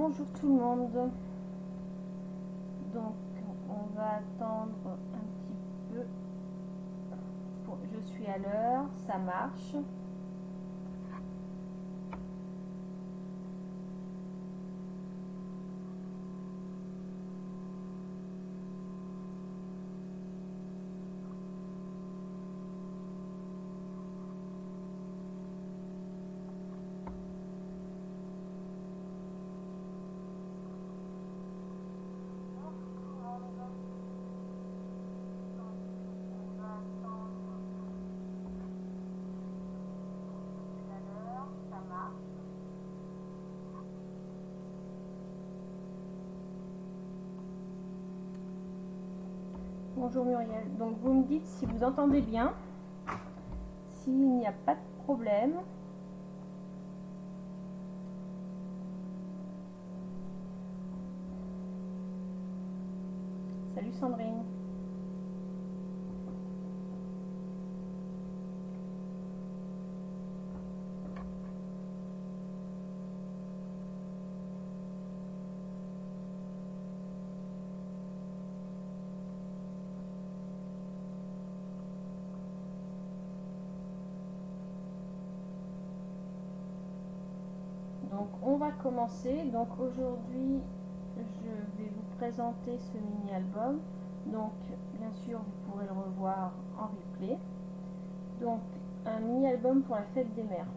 Bonjour tout le monde. Donc on va attendre un petit peu. Je suis à l'heure, ça marche. Bonjour Muriel. Donc vous me dites si vous entendez bien, s'il n'y a pas de problème. Salut Sandrine. Donc on va commencer. Donc aujourd'hui je vais vous présenter ce mini-album. Donc bien sûr vous pourrez le revoir en replay. Donc un mini-album pour la fête des mères.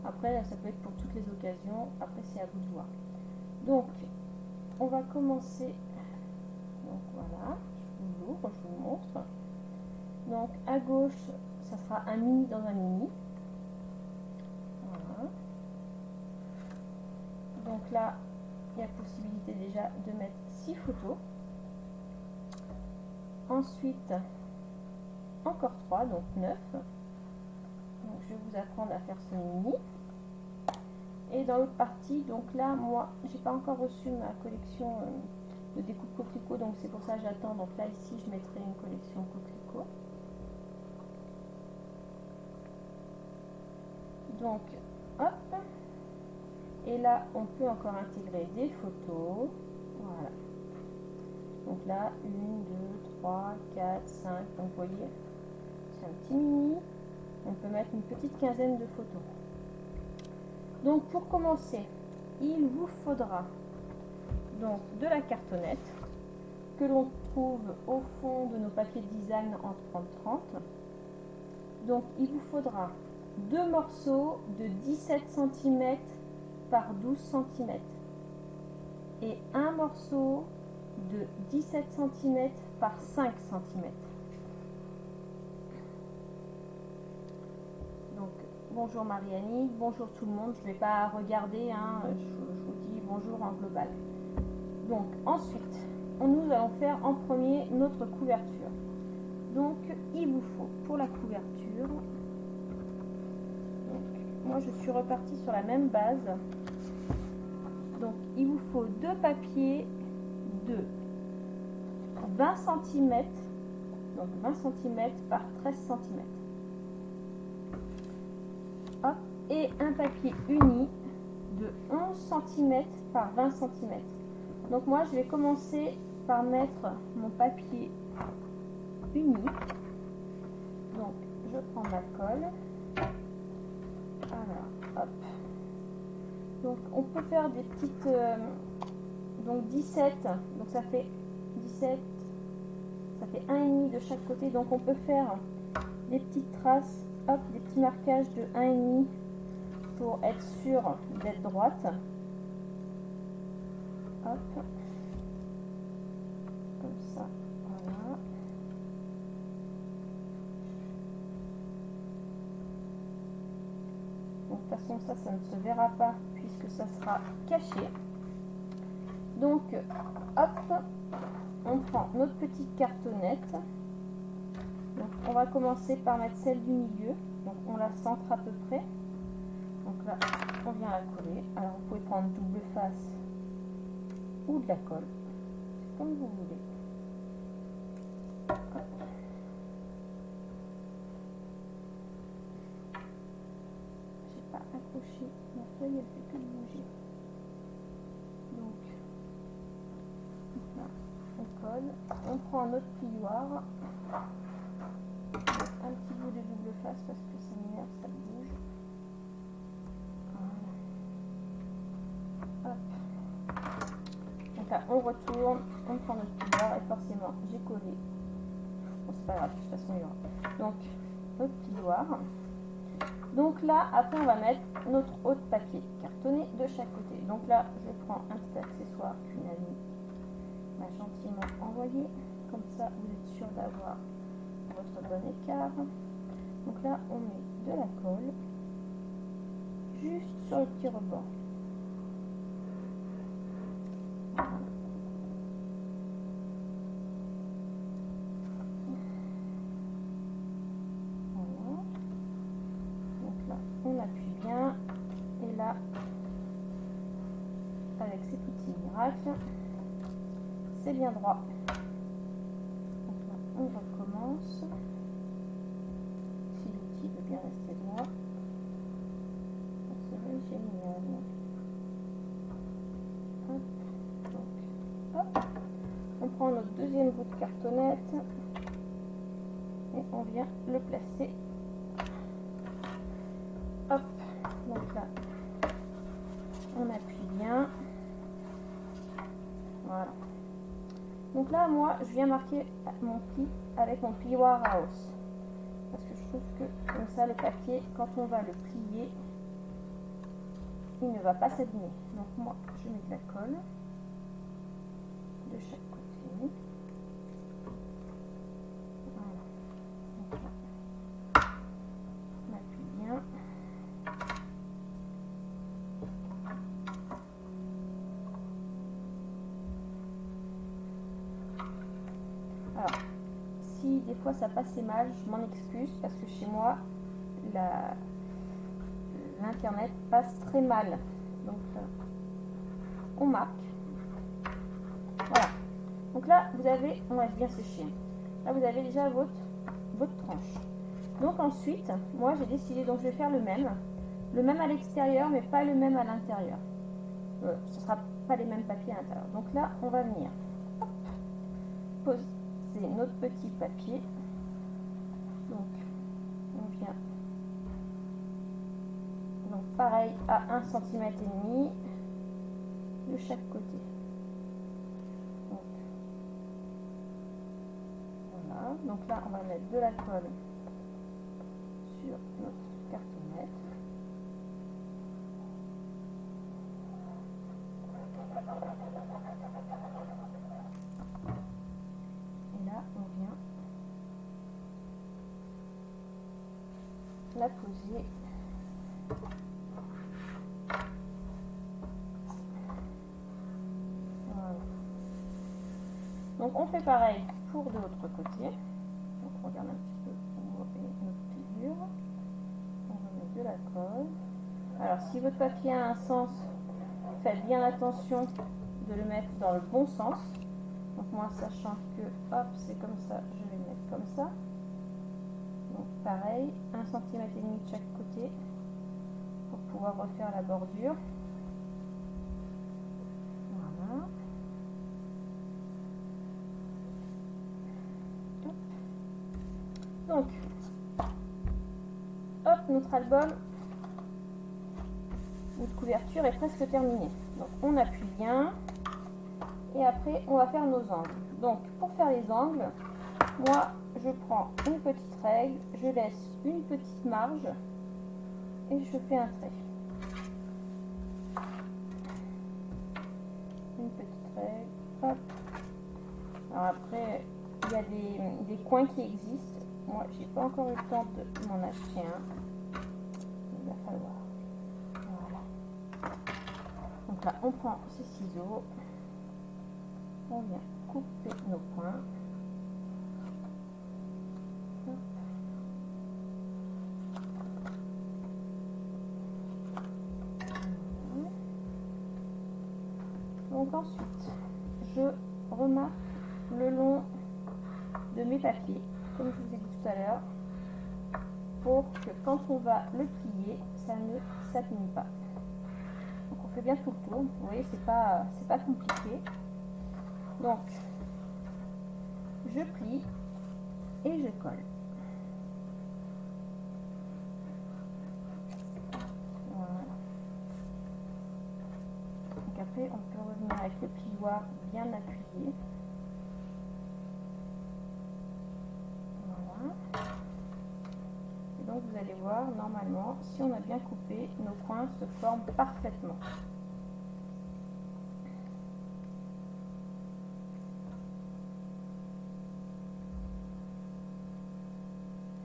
Après ça peut être pour toutes les occasions. Après c'est à vous de voir. Donc on va commencer. Donc voilà, je vous l'ouvre, je vous montre. Donc à gauche ça sera un mini dans un mini. Voilà. Donc là, il y a possibilité déjà de mettre 6 photos. Ensuite, encore 3, donc 9. Donc je vais vous apprendre à faire ce mini. Et dans l'autre partie, donc là, moi, j'ai pas encore reçu ma collection de découpe coquelicot, donc c'est pour ça que j'attends. Donc là, ici, je mettrai une collection coquelicot. Donc, hop. Et là, on peut encore intégrer des photos. Voilà. Donc là, 1, 2, 3, 4, 5. Donc vous voyez, c'est un petit mini. On peut mettre une petite quinzaine de photos. Donc pour commencer, il vous faudra donc de la cartonnette que l'on trouve au fond de nos papiers de design en 30-30. Donc il vous faudra 2 morceaux de 17 cm par 12 cm et un morceau de 17 cm par 5 cm. Donc bonjour Marianne, bonjour tout le monde, je ne vais pas regarder, hein, je vous dis bonjour en global. Donc ensuite, nous allons faire en premier notre couverture. Donc il vous faut pour la couverture, donc, moi je suis repartie sur la même base. Donc il vous faut 2 papiers de 20 cm, donc 20 cm par 13 cm. Hop, et un papier uni de 11 cm par 20 cm. Donc moi je vais commencer par mettre mon papier uni. Donc je prends ma colle. Alors hop. Donc on peut faire des petites donc 17, donc ça fait 17, ça fait 1,5 de chaque côté. Donc on peut faire des petites traces, hop, des petits marquages de 1,5 pour être sûr d'être droite. Hop, comme ça, voilà. Donc de toute façon ça ne se verra pas puisque ça sera caché. Donc hop, on prend notre petite cartonnette. Donc on va commencer par mettre celle du milieu. Donc on la centre à peu près. Donc là on vient la coller. Alors vous pouvez prendre double face ou de la colle, c'est comme vous voulez. Hop. J'ai pas accroché ma feuille, elle fait que bouger. colle. On prend notre plioir. Un petit bout de double face parce que ça m'énerve, ça bouge. Voilà. Hop. Donc là, on retourne, on prend notre plioir et forcément, j'ai collé. Bon, c'est pas grave, de toute façon, il y aura. Donc, notre plioir. Donc là, après, on va mettre notre haut de papier cartonné de chaque côté. Donc là, je prends un petit accessoire qu'une amie m'a gentiment envoyé. Comme ça, vous êtes sûr d'avoir votre bon écart. Donc là, on met de la colle juste sur le petit rebord. Voilà. Voilà. Donc là, on appuie bien. Et là, avec ces petits miracles, c'est bien droit. Donc là, on recommence. Si l'outil veut bien rester droit, ça serait génial. Hop. Donc, hop. On prend notre deuxième bout de cartonnette et on vient le placer. Hop. Donc là, on appuie bien. Voilà. Donc là, moi, je viens marquer mon pli avec mon plioir à os. Parce que je trouve que comme ça, le papier, quand on va le plier, il ne va pas s'abîmer. Donc moi, je mets de la colle de chaque côté. Voilà. Donc là, on appuie bien. Alors, si des fois ça passait mal, je m'en excuse parce que chez moi, l'internet passe très mal. Donc, on marque. Voilà. Donc là, vous avez, on laisse bien sécher. Là, vous avez déjà votre tranche. Donc ensuite, moi j'ai décidé, donc je vais faire le même à l'extérieur, mais pas le même à l'intérieur. Ce ne sera pas les mêmes papiers à l'intérieur. Donc là, on va venir hop, poser notre petit papier. Donc, on vient, donc pareil, à 1,5 cm de chaque côté. Donc, voilà. Donc là, on va mettre de la colle sur notre cartonnette. Et là, on vient la poser. Voilà. Donc on fait pareil pour de l'autre côté. Donc on regarde un petit peu où est notre pliure. On remet de la colle. Alors si votre papier a un sens, faites bien attention de le mettre dans le bon sens. Donc moi, sachant que hop, c'est comme ça, je vais le mettre comme ça. Donc pareil, 1,5 cm de chaque côté pour pouvoir refaire la bordure. Voilà. Hop. Donc, hop, notre album, notre couverture est presque terminée. Donc on appuie bien. Et après, on va faire nos angles. Donc, pour faire les angles, moi, je prends une petite règle, je laisse une petite marge et je fais un trait. Une petite règle, hop. Alors après, il y a des coins qui existent. Moi, j'ai pas encore eu le temps de m'en acheter un. Il va falloir. Voilà. Donc là, on prend ces ciseaux. On vient couper nos points. Donc ensuite, je remarque le long de mes papiers, comme je vous ai dit tout à l'heure, pour que quand on va le plier, ça ne s'abîme pas. Donc on fait bien tout le tour. Vous voyez, c'est pas compliqué. Donc, je plie et je colle. Voilà. Donc après, on peut revenir avec le plioir bien appuyé. Voilà. Et donc vous allez voir, normalement, si on a bien coupé, nos coins se forment parfaitement.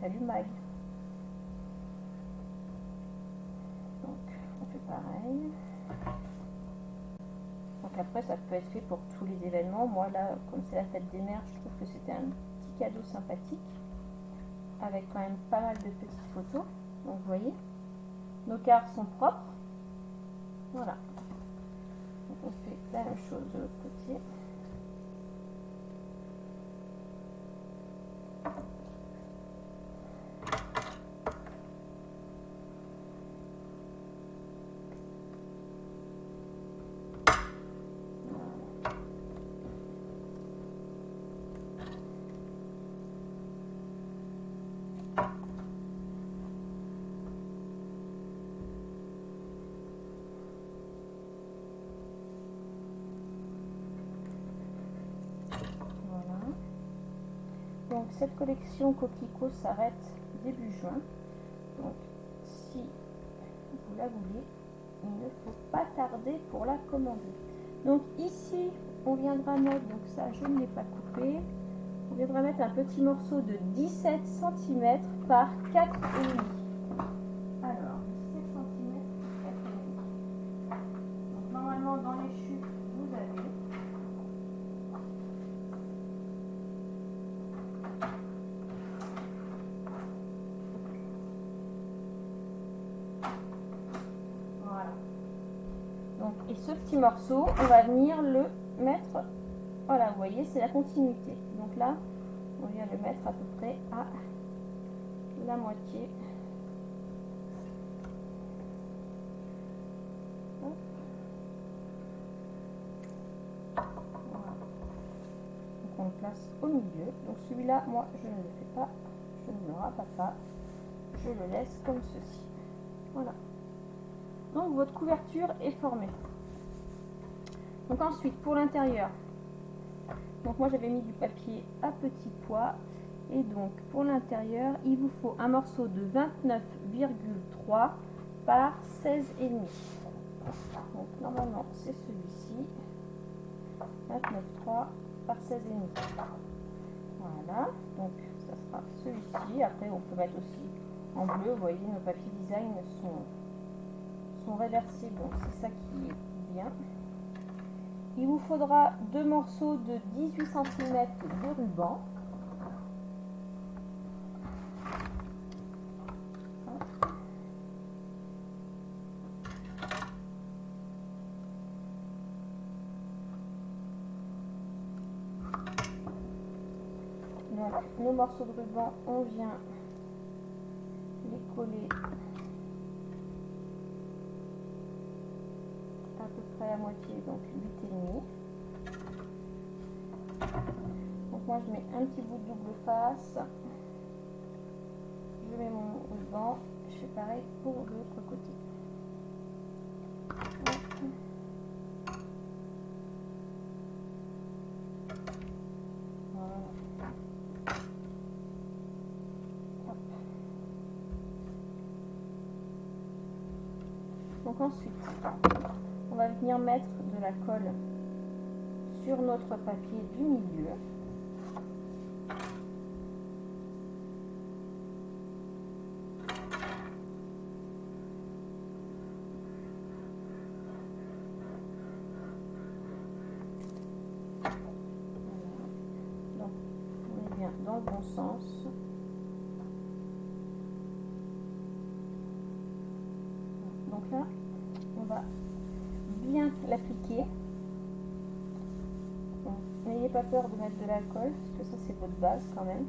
Salut Mag. Donc on fait pareil. Donc après ça peut être fait pour tous les événements. Moi là, comme c'est la fête des mères, je trouve que c'était un petit cadeau sympathique. Avec quand même pas mal de petites photos. Donc vous voyez, nos cartes sont propres. Voilà. Donc on fait la même chose de l'autre côté. Donc cette collection coquelicot s'arrête début juin. Donc si vous la voulez, il ne faut pas tarder pour la commander. Donc ici, on viendra mettre, donc ça je ne l'ai pas coupé, on viendra mettre un petit morceau de 17 cm par 4,5. Alors, 17 cm par 4,5. Donc normalement dans les chutes, vous avez... Donc, et ce petit morceau, on va venir le mettre, voilà, vous voyez, c'est la continuité. Donc là, on vient le mettre à peu près à la moitié. Voilà. Donc on le place au milieu. Donc celui-là, moi, je ne le fais pas, je ne le rabatte pas, je le laisse comme ceci. Voilà. Donc votre couverture est formée. Donc ensuite pour l'intérieur, donc moi j'avais mis du papier à petit pois et donc pour l'intérieur il vous faut un morceau de 29,3 par 16,5. Donc normalement c'est celui-ci, 29,3 par 16,5. Voilà, donc ça sera celui-ci. Après on peut mettre aussi en bleu, vous voyez nos papiers design sont réversibles, donc c'est ça qui est bien. Il vous faudra 2 morceaux de 18 cm de ruban. Donc nos morceaux de ruban, on vient les coller à peu près à moitié, donc 8,5. Donc moi je mets un petit bout de double face, je mets mon ruban, je fais pareil pour l'autre côté. Voilà. Hop. Donc ensuite, on va venir mettre de la colle sur notre papier du milieu. Donc, on est bien dans le bon sens. Donc là, on va bien l'appliquer. N'ayez pas peur de mettre de l'alcool, parce que ça c'est votre base quand même.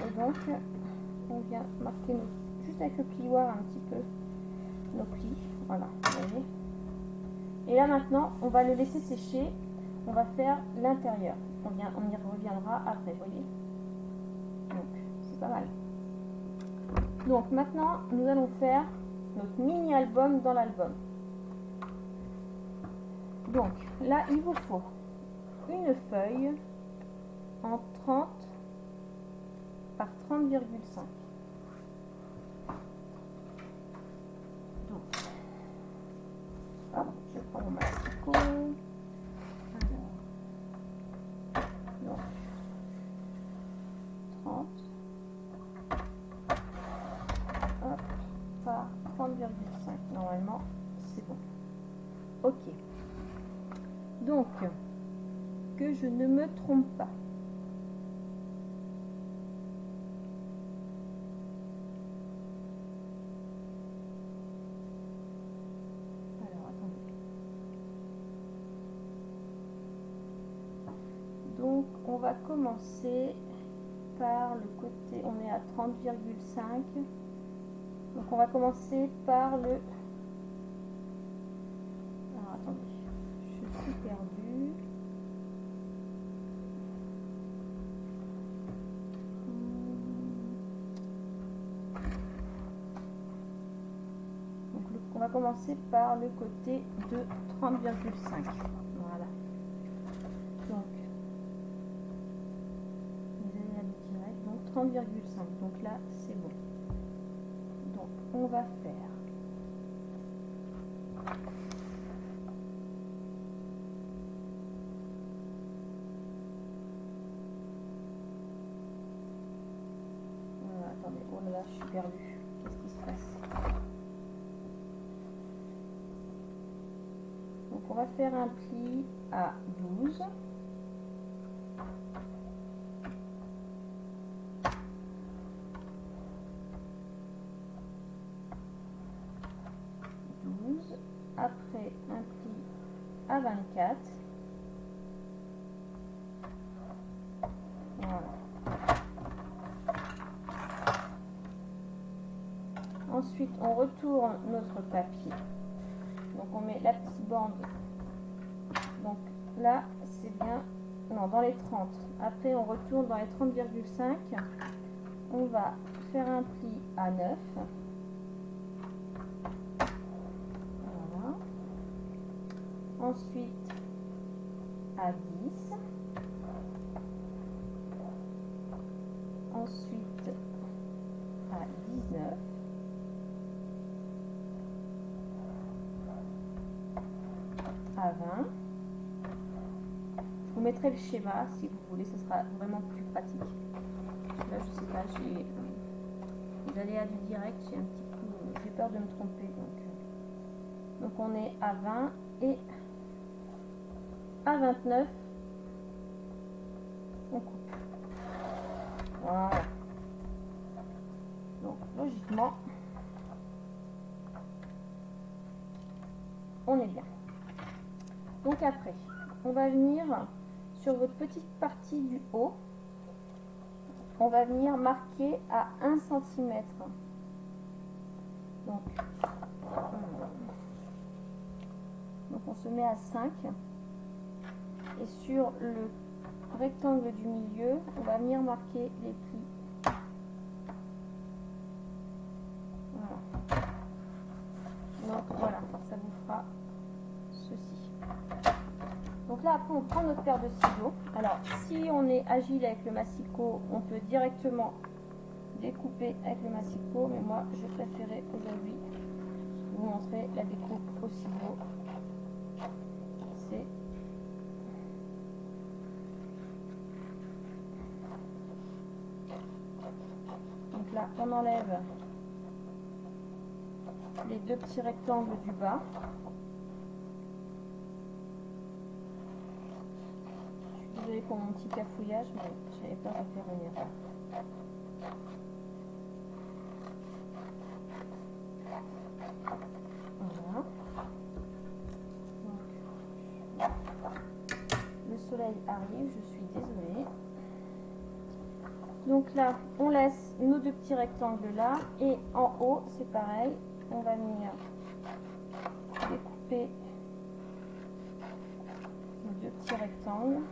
Et donc, on vient marquer juste avec le plioir un petit peu nos plis. Voilà, vous voyez. Et là maintenant, on va le laisser sécher. On va faire l'intérieur. on y reviendra après, vous voyez. Donc, c'est pas mal. Donc, maintenant, nous allons faire notre mini-album dans l'album. Donc, là, il vous faut une feuille en 30 par 30,5. Donc, hop, je prends mon massicot. Donc, 30 hop, par 30,5. Normalement, c'est bon. Ok. Donc, que je ne me trompe pas. Alors, attendez. Donc, on va commencer par le côté, on est à 30,5. Donc, on va commencer par le... Alors, attendez, je suis perdue. Donc, on va commencer par le côté de 30,5. Voilà. Donc, vous allez aller direct. Donc, 30,5. Donc là, c'est bon. Donc, on va faire... Attendez, oh là là, je suis perdue. Qu'est-ce qui se passe? Donc, on va faire un pli à 12. Après, un pli à 24. Voilà. Ensuite, on retourne notre papier. Donc, on met la petite bande. Donc, là, c'est bien. Non, dans les 30. Après, on retourne dans les 30,5. On va faire un pli à 9. Voilà. Ensuite, à 10. Ensuite, à 19. À 20. Je vous mettrai le schéma si vous voulez, ce sera vraiment plus pratique. Là, je sais pas, j'ai les aléas du direct, j'ai un petit peu, j'ai peur de me tromper. Donc on est à 20 et à 29, on coupe. Voilà. Donc logiquement, on est bien. Donc après, on va venir sur votre petite partie du haut, on va venir marquer à 1 cm. Donc on se met à 5. Et sur le rectangle du milieu, on va venir marquer les plis. Voilà. Donc voilà, ça vous fera ceci. Donc là, après, on prend notre paire de ciseaux. Alors, si on est agile avec le massicot, on peut directement découper avec le massicot. Mais moi, je préférais aujourd'hui vous montrer la découpe au ciseau. C'est donc là, on enlève les deux petits rectangles du bas. Je suis désolée pour mon petit cafouillage, mais j'avais peur de faire une erreur. Voilà. Donc, le soleil arrive, je suis désolée. Donc là, on laisse nos deux petits rectangles là, et en haut, c'est pareil, on va venir découper nos deux petits rectangles.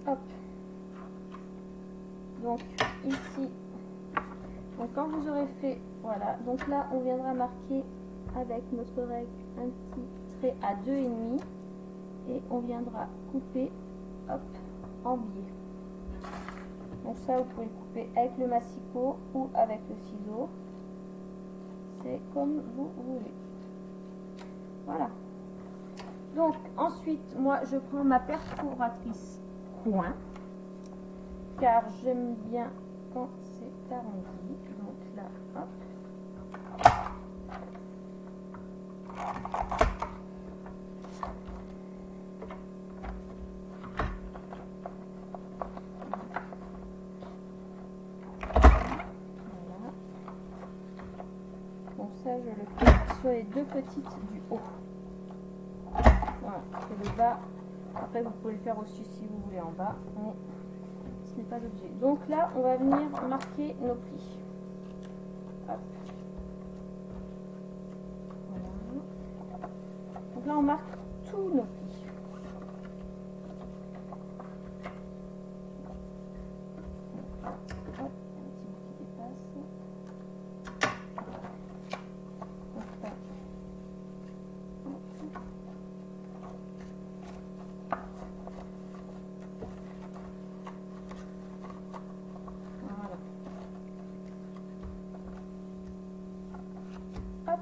Hop. Donc ici, donc quand vous aurez fait, voilà, donc là on viendra marquer avec notre règle un petit trait à 2,5 et on viendra couper, hop, en biais. Donc ça vous pouvez le couper avec le massicot ou avec le ciseau, c'est comme vous voulez. Voilà. Donc ensuite moi je prends ma perforatrice point, car j'aime bien quand c'est arrondi. Donc là, hop. Voilà. Donc ça, je le fais sur les deux petites du haut. Voilà, et le bas. Après, vous pouvez le faire aussi si vous voulez en bas, mais ce n'est pas obligé. Donc là, on va venir marquer nos plis. Hop. Voilà. Donc là, on marque tous nos plis. Hop, un petit bout qui dépasse. Donc là, voilà. Hop.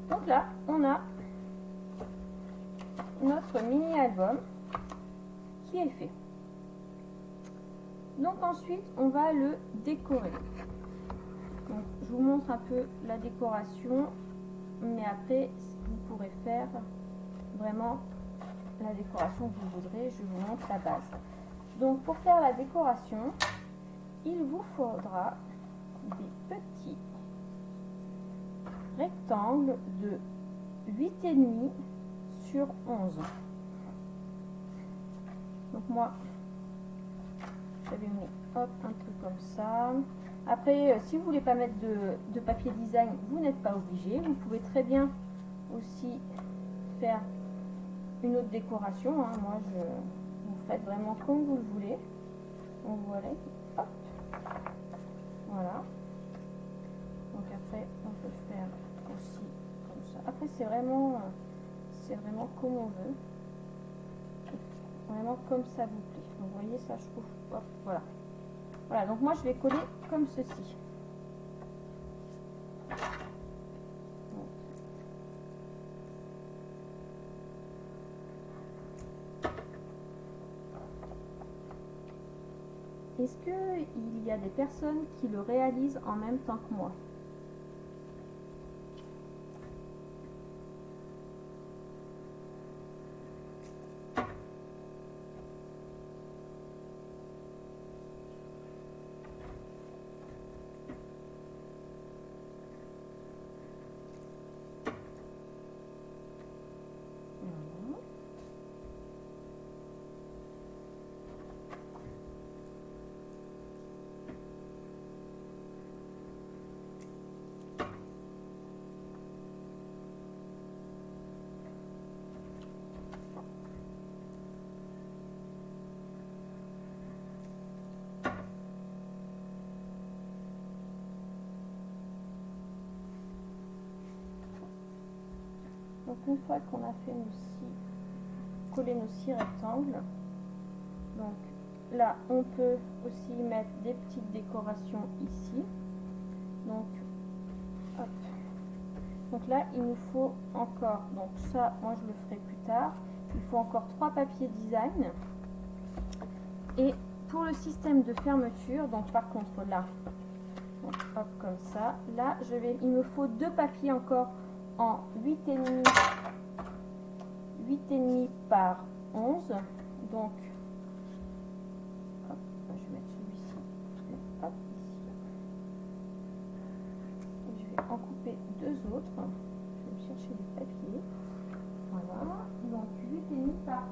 Donc là, on a notre mini album qui est fait. Donc ensuite, on va le décorer. Donc, je vous montre un peu la décoration, mais après, vous pourrez faire vraiment la décoration que vous voudrez. Je vous montre la base. Donc, pour faire la décoration, il vous faudra des petits rectangles de 8,5 sur 11. Donc moi, j'avais mis hop, un truc comme ça. Après, si vous voulez pas mettre de papier design, vous n'êtes pas obligé. Vous pouvez très bien aussi faire une autre décoration. Hein. Moi, vous faites vraiment comme vous le voulez. Donc voilà, hop, voilà. Donc après, on peut faire aussi comme ça. Après, c'est vraiment comme on veut. Vraiment comme ça vous plaît. Donc, vous voyez ça, je trouve. Hop, voilà. Voilà, donc moi je vais coller comme ceci. Est-ce qu'il y a des personnes qui le réalisent en même temps que moi? Donc une fois qu'on a fait coller nos 6 rectangles, donc là on peut aussi mettre des petites décorations ici. Donc hop. Donc là il nous faut encore, donc ça moi je le ferai plus tard, il faut encore 3 papiers design. Et pour le système de fermeture, donc par contre là, donc hop comme ça, là il me faut 2 papiers encore en 8,5 par 11. Donc hop, je vais mettre celui-ci, hop ici, et je vais en couper 2 autres. Je vais me chercher des papiers, voilà, donc 8,5 par 11.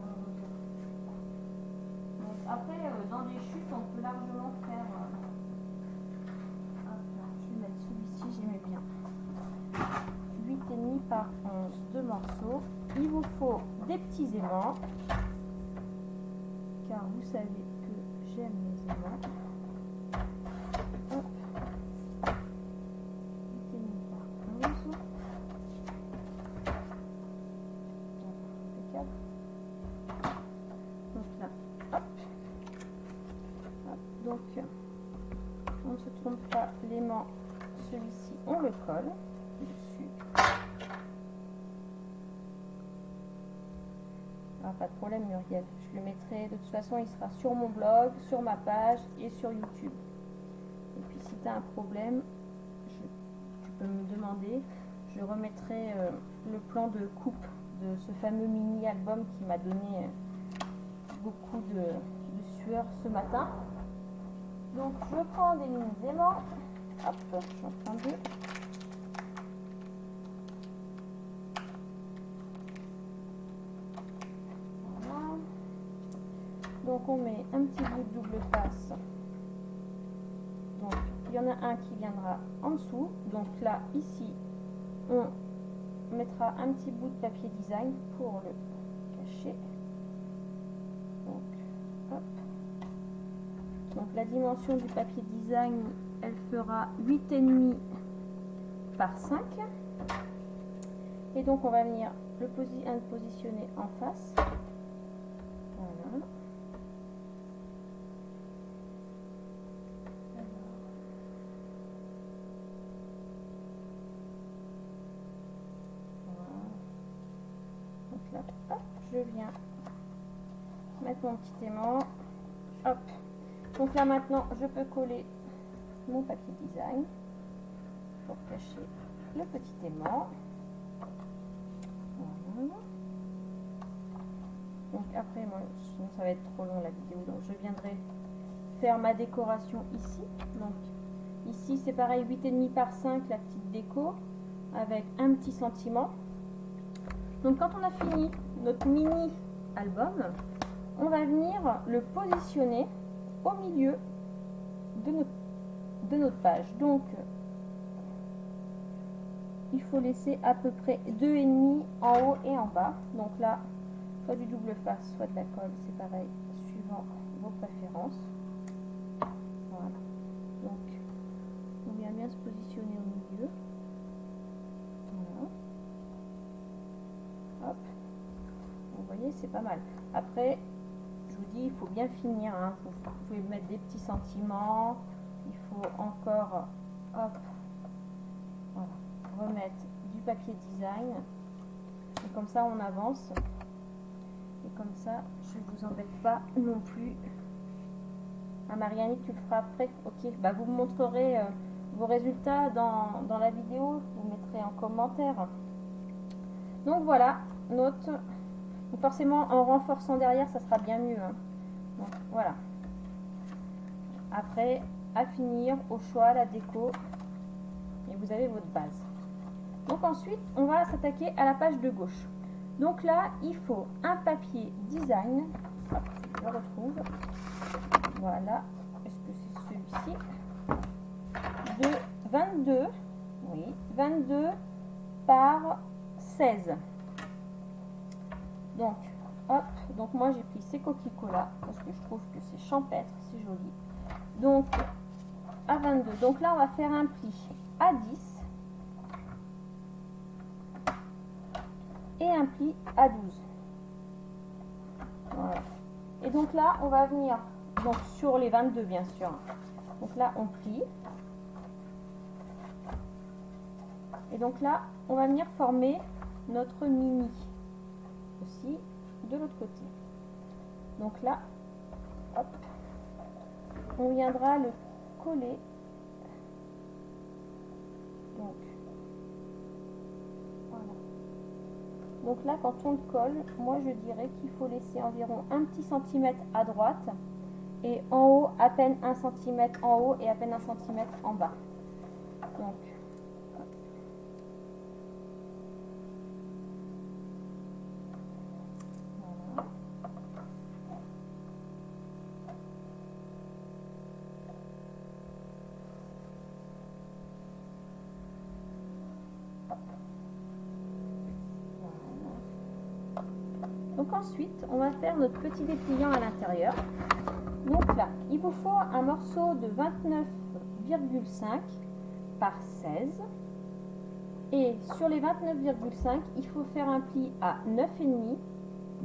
Donc après dans des chutes on peut largement faire celui-ci j'aimais bien. 8,5 par 11, 2 morceaux. Il vous faut des petits aimants, car vous savez que j'aime les aimants. Hop. 8,5 par 11. Impeccable. Donc là, hop. Hop. Donc on ne se trompe pas, l'aimant, celui-ci, on le colle dessus. Ah, pas de problème Muriel, je le mettrai, de toute façon il sera sur mon blog, sur ma page et sur YouTube. Et puis si tu as un problème, tu peux me demander, je remettrai le plan de coupe de ce fameux mini album qui m'a donné beaucoup de sueur ce matin. Donc je prends des mini aimants, hop, j'en prends deux. Donc on met un petit bout de double face. Donc il y en a un qui viendra en dessous. Donc là, ici, on mettra un petit bout de papier design pour le cacher. Donc, hop. Donc la dimension du papier design, elle fera 8,5 par 5. Et donc on va venir le positionner en face. Voilà. Là, hop, je viens mettre mon petit aimant, hop. Donc là maintenant je peux coller mon papier design pour cacher le petit aimant. Voilà. Donc après moi, sinon ça va être trop long la vidéo, donc je viendrai faire ma décoration ici. Donc ici c'est pareil, 8,5 par 5 la petite déco avec un petit sentiment. Donc quand on a fini notre mini album, on va venir le positionner au milieu de notre page. Donc il faut laisser à peu près 2,5 en haut et en bas. Donc là, soit du double face, soit de la colle, c'est pareil, suivant vos préférences. Voilà. Donc on vient bien se positionner au milieu. Voilà. Hop. Vous voyez, c'est pas mal. Après, je vous dis, il faut bien finir. Hein. Vous pouvez mettre des petits sentiments. Il faut encore, hop, voilà, remettre du papier design. Et comme ça, on avance. Et comme ça, je ne vous embête pas non plus. Ah, Marianne, tu le feras après. Ok, bah, vous me montrerez vos résultats dans la vidéo. Vous mettrez en commentaire. Donc voilà, note. Donc forcément, en renforçant derrière, ça sera bien mieux. Hein. Donc voilà. Après, à finir, au choix, la déco. Et vous avez votre base. Donc ensuite, on va s'attaquer à la page de gauche. Donc là, il faut un papier design. Hop, je le retrouve. Voilà. Est-ce que c'est celui-ci? De 22. Oui, 22 par 16. Donc, hop, donc moi j'ai pris ces coquilles-colas parce que je trouve que c'est champêtre, c'est joli. Donc, à 22. Donc là, on va faire un pli à 10 et un pli à 12. Voilà. Et donc là, on va venir, donc sur les 22 bien sûr. Donc là, on plie. Et donc là, on va venir former notre mini aussi de l'autre côté. Donc là, hop, on viendra le coller. Donc, voilà. Donc là, quand on le colle, moi je dirais qu'il faut laisser environ un petit centimètre à droite et en haut à peine 1 cm en haut et à peine 1 cm en bas. Donc, Donc ensuite, on va faire notre petit dépliant à l'intérieur. Donc là, il vous faut un morceau de 29,5 par 16. Et sur les 29,5, il faut faire un pli à 9,5,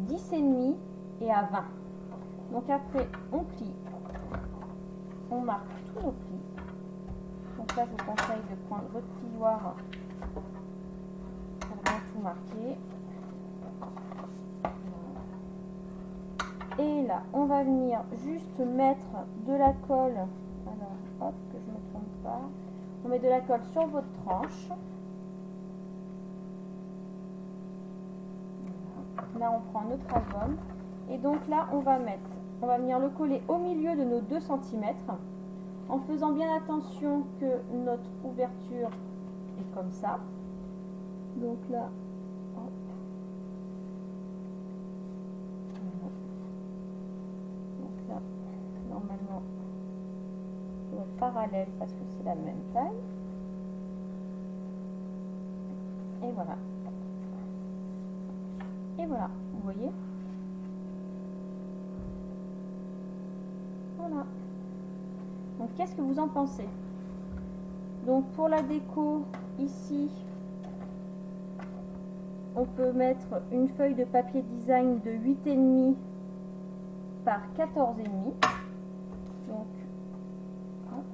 10,5 et à 20. Donc après, on plie, on marque tous nos plis. Donc là, je vous conseille de prendre votre plioir pour bien tout marquer. Et là, on va venir juste mettre de la colle. Alors, hop, que je ne me trompe pas. On met de la colle sur votre tranche. Là, on prend notre album. Et donc là, on va venir le coller au milieu de nos 2 cm. En faisant bien attention que notre ouverture est comme ça. Donc là, hop. Donc là, normalement, ça doit être parallèle parce que c'est la même taille. Et voilà. Et voilà, vous voyez. Voilà. Donc, qu'est-ce que vous en pensez? Donc, pour la déco, ici, on peut mettre une feuille de papier design de 8,5 par 14,5. Donc, hop.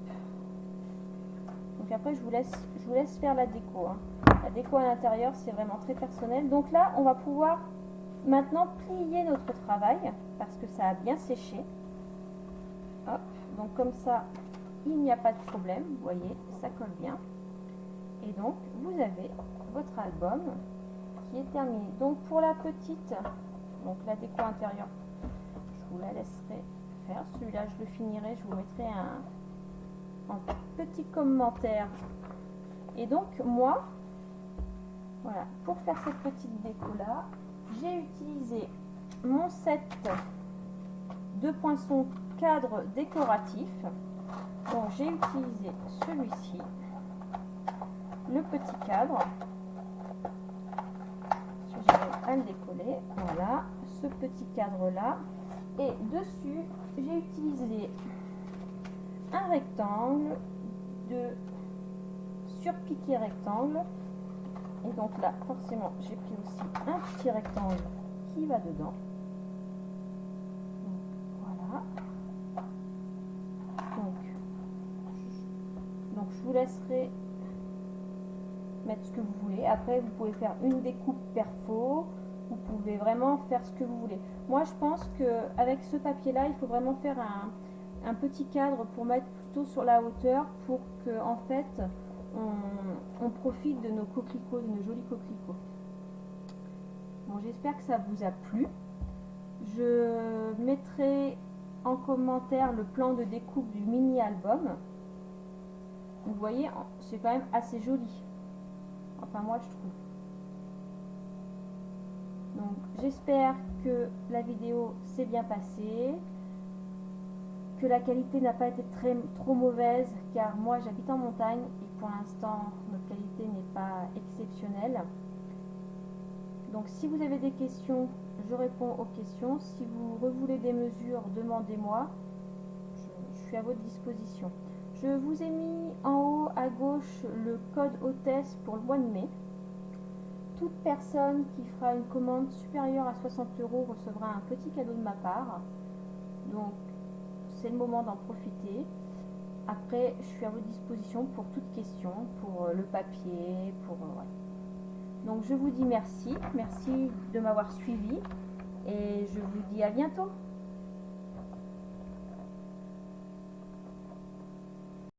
Donc après, je vous laisse faire la déco. Hein. La déco à l'intérieur, c'est vraiment très personnel. Donc là, on va pouvoir maintenant plier notre travail parce que ça a bien séché. Hop. Donc comme ça, il n'y a pas de problème. Vous voyez, ça colle bien. Et donc, vous avez votre album qui est terminé. Donc pour la petite, donc la déco intérieure, je vous la laisserai faire. Celui-là, je le finirai. Je vous mettrai un petit commentaire. Et donc moi, voilà, pour faire cette petite déco là, j'ai utilisé mon set de poinçons cadre décoratif. Donc j'ai utilisé celui-ci, le petit cadre. J'arrive à le décoller. Voilà, ce petit cadre là. Et dessus, j'ai utilisé un rectangle de surpiqué rectangle. Et donc là, forcément, j'ai pris aussi un petit rectangle qui va dedans. Donc, voilà. Donc, je vous laisserai mettre ce que vous voulez. Après, vous pouvez faire une découpe perfo. Vous pouvez vraiment faire ce que vous voulez. Moi, je pense qu'avec ce papier-là, il faut vraiment faire un petit cadre pour mettre plutôt sur la hauteur pour que, en fait, on profite de nos coquelicots, de nos jolis coquelicots. Bon, j'espère que ça vous a plu. Je mettrai en commentaire le plan de découpe du mini album. Vous voyez, c'est quand même assez joli. Enfin, moi, je trouve. Donc, j'espère que la vidéo s'est bien passée, que la qualité n'a pas été trop mauvaise, car moi, j'habite en montagne et pour l'instant, notre qualité n'est pas exceptionnelle. Donc, si vous avez des questions, je réponds aux questions. Si vous voulez des mesures, demandez-moi. Je suis à votre disposition. Je vous ai mis en haut à gauche le code hôtesse pour le mois de mai. Toute personne qui fera une commande supérieure à 60 € recevra un petit cadeau de ma part. Donc, c'est le moment d'en profiter. Après, je suis à votre disposition pour toute question, pour le papier, pour... ouais. Donc, je vous dis merci. Merci de m'avoir suivi. Et je vous dis à bientôt.